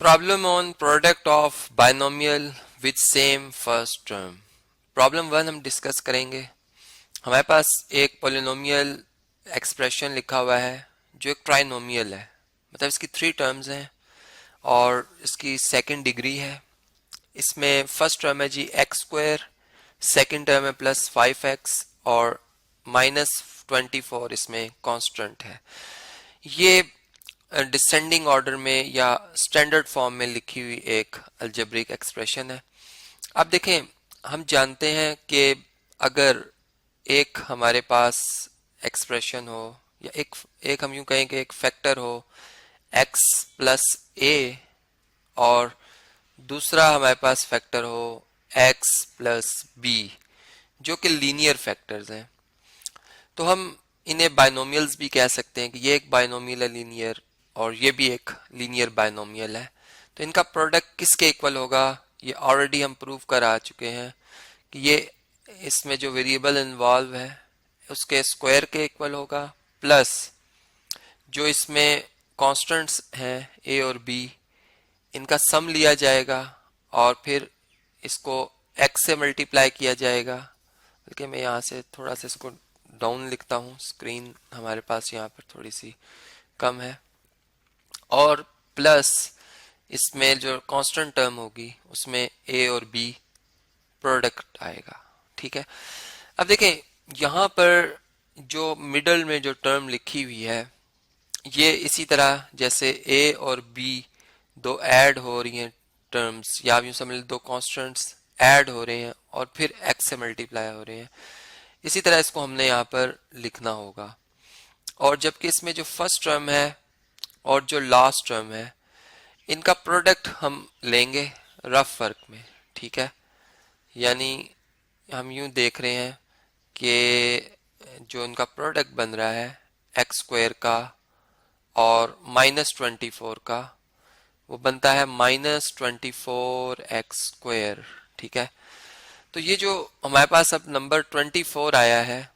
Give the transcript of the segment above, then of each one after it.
Problem on product of binomial with same first term. Problem one हम discuss करेंगे। हमारे पास एक पोलिनोमियल एक्सप्रेशन लिखा हुआ है जो एक ट्राइनोमियल है, मतलब इसकी थ्री टर्म्स हैं और इसकी सेकंड डिग्री है। इसमें फर्स्ट टर्म है जी एक्स स्क्वायर, सेकेंड टर्म है प्लस 5x और -24 इसमें कांस्टेंट है। ये डिसेंडिंग ऑर्डर में या स्टैंडर्ड फॉर्म में लिखी हुई एक अलजेब्रिक एक्सप्रेशन है। अब देखें, हम जानते हैं कि अगर एक हमारे पास एक्सप्रेशन हो या एक हम यूं कहें कि एक फैक्टर हो x प्लस a और दूसरा हमारे पास फैक्टर हो x प्लस b, जो कि लीनियर फैक्टर्स हैं, तो हम इन्हें बाइनोमियल्स भी कह सकते हैं कि ये एक बाइनोमियल है लीनियर और ये भी एक लीनियर बाइनोमियल है। तो इनका प्रोडक्ट किसके इक्वल होगा, ये ऑलरेडी हम प्रूव कर आ चुके हैं कि ये इसमें जो वेरिएबल इन्वॉल्व है उसके स्क्वायर के इक्वल होगा, प्लस जो इसमें कांस्टेंट्स हैं a और b, इनका सम लिया जाएगा और फिर इसको x से मल्टीप्लाई किया जाएगा। बल्कि मैं यहाँ से थोड़ा सा इसको डाउन लिखता हूँ, स्क्रीन हमारे पास यहाँ पर थोड़ी सी कम है, और प्लस इसमें जो कांस्टेंट टर्म होगी उसमें a और b प्रोडक्ट आएगा। ठीक है, अब देखें यहाँ पर जो मिडल में जो टर्म लिखी हुई है ये इसी तरह जैसे a और b दो ऐड हो रही हैं टर्म्स, या आप यूं समझ लो दो कांस्टेंट्स ऐड हो रहे हैं और फिर x से मल्टीप्लाई हो रहे हैं, इसी तरह इसको हमने यहाँ पर लिखना होगा। और जबकि इसमें जो फर्स्ट टर्म है और जो लास्ट टर्म है इनका प्रोडक्ट हम लेंगे रफ वर्क में। ठीक है, यानी हम यूं देख रहे हैं कि जो इनका प्रोडक्ट बन रहा है एक्स स्क्वायर का और -24 का, वो बनता है -24x स्क्वायर। ठीक है, तो ये जो हमारे पास अब नंबर 24 आया है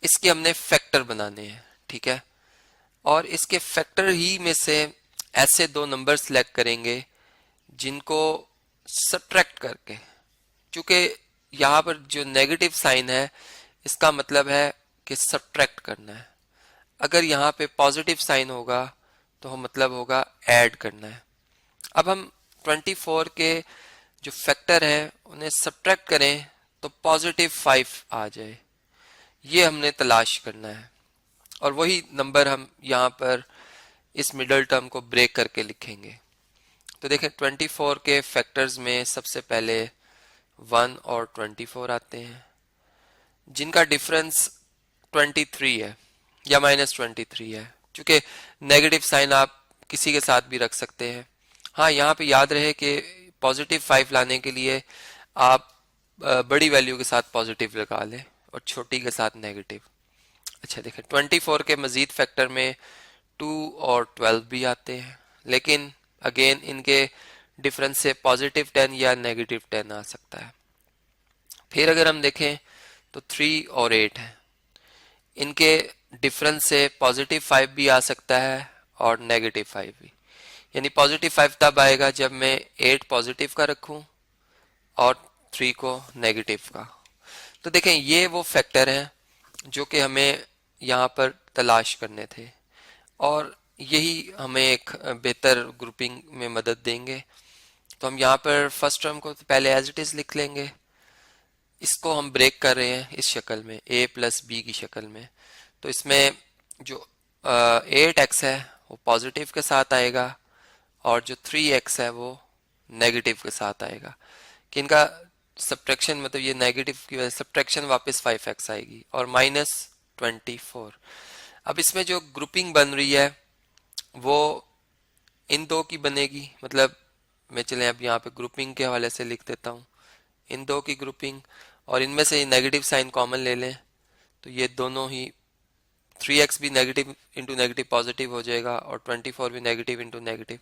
इसके हमने फैक्टर बनाने हैं। ठीक है, और इसके फैक्टर ही में से ऐसे दो नंबर सिलेक्ट करेंगे जिनको सब्ट्रैक्ट करके, चूंकि यहाँ पर जो नेगेटिव साइन है इसका मतलब है कि सब्ट्रैक्ट करना है, अगर यहाँ पे पॉजिटिव साइन होगा तो मतलब होगा ऐड करना है। अब हम 24 के जो फैक्टर हैं उन्हें सब्ट्रैक्ट करें तो +5 आ जाए, ये हमने तलाश करना है, और वही नंबर हम यहाँ पर इस मिडल टर्म को ब्रेक करके लिखेंगे। तो देखें 24 के फैक्टर्स में सबसे पहले 1 और 24 आते हैं, जिनका डिफरेंस 23 है या -23 है। चूंकि नेगेटिव साइन आप किसी के साथ भी रख सकते हैं। हाँ, यहाँ पे याद रहे कि +5 लाने के लिए आप बड़ी वैल्यू के साथ पॉजिटिव लगा लें और छोटी के साथ नेगेटिव। अच्छा देखें 24 के मजीद फैक्टर में 2 और 12 भी आते हैं, लेकिन अगेन इनके डिफरेंस से +10 या -10 आ सकता है। फिर अगर हम देखें तो 3 और 8 है, इनके डिफरेंस से +5 भी आ सकता है और -5 भी, यानी +5 तब आएगा जब मैं 8 पॉजिटिव का रखूं और 3 को नेगेटिव का। तो देखें ये वो फैक्टर हैं जो कि हमें यहाँ पर तलाश करने थे और यही हमें एक बेहतर ग्रुपिंग में मदद देंगे। तो हम यहाँ पर फर्स्ट टर्म को तो पहले एज इट इज लिख लेंगे, इसको हम ब्रेक कर रहे हैं इस शक्ल में a प्लस b की शक्ल में। तो इसमें जो 8x है वो पॉजिटिव के साथ आएगा और जो 3x है वो नेगेटिव के साथ आएगा, कि इनका सब्ट्रैक्शन मतलब ये नेगेटिव की वजह से सब्ट्रैक्शन वापस 5x आएगी और -24। अब इसमें जो ग्रुपिंग बन रही है वो इन दो की बनेगी, मतलब मैं चलें अब यहाँ पे ग्रुपिंग के हवाले से लिख देता हूँ इन दो की ग्रुपिंग, और इनमें से नेगेटिव साइन कॉमन ले लें तो ये दोनों ही 3x भी नेगेटिव इंटू नेगेटिव पॉजिटिव हो जाएगा और 24 भी नेगेटिव इंटू नेगेटिव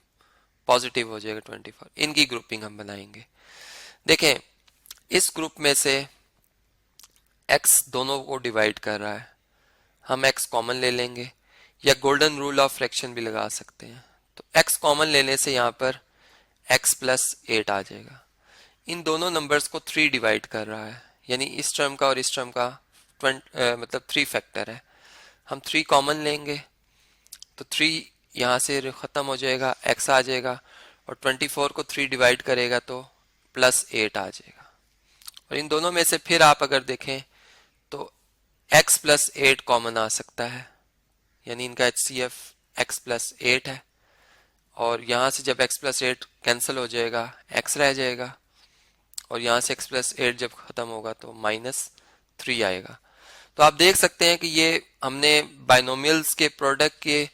पॉजिटिव हो जाएगा 24। इनकी ग्रुपिंग हम बनाएंगे। देखें इस ग्रुप में से x दोनों को डिवाइड कर रहा है, हम x कॉमन ले लेंगे या गोल्डन रूल ऑफ फ्रैक्शन भी लगा सकते हैं। तो x कॉमन लेने से यहाँ पर x प्लस 8 आ जाएगा। इन दोनों नंबर्स को 3 डिवाइड कर रहा है, यानी इस टर्म का और इस टर्म का मतलब 3 फैक्टर है। हम 3 कॉमन लेंगे तो 3 यहाँ से ख़त्म हो जाएगा, x आ जाएगा, और 24 को 3 डिवाइड करेगा तो प्लस 8 आ जाएगा। और इन दोनों में से फिर आप अगर देखें तो x प्लस 8 कॉमन आ सकता है, यानी इनका HCF x प्लस 8 है। और यहाँ से जब x प्लस 8 कैंसिल हो जाएगा, x रह जाएगा, और यहाँ से x प्लस 8 जब ख़त्म होगा तो -3 आएगा। तो आप देख सकते हैं कि ये हमने बाइनोमियल्स के प्रोडक्ट के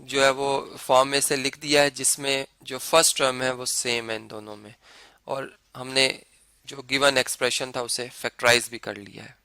जो है वो फॉर्म में से लिख दिया है, जिसमें जो फर्स्ट टर्म है वो सेम है इन दोनों में, और हमने जो गिवन एक्सप्रेशन था उसे फैक्टराइज भी कर लिया है।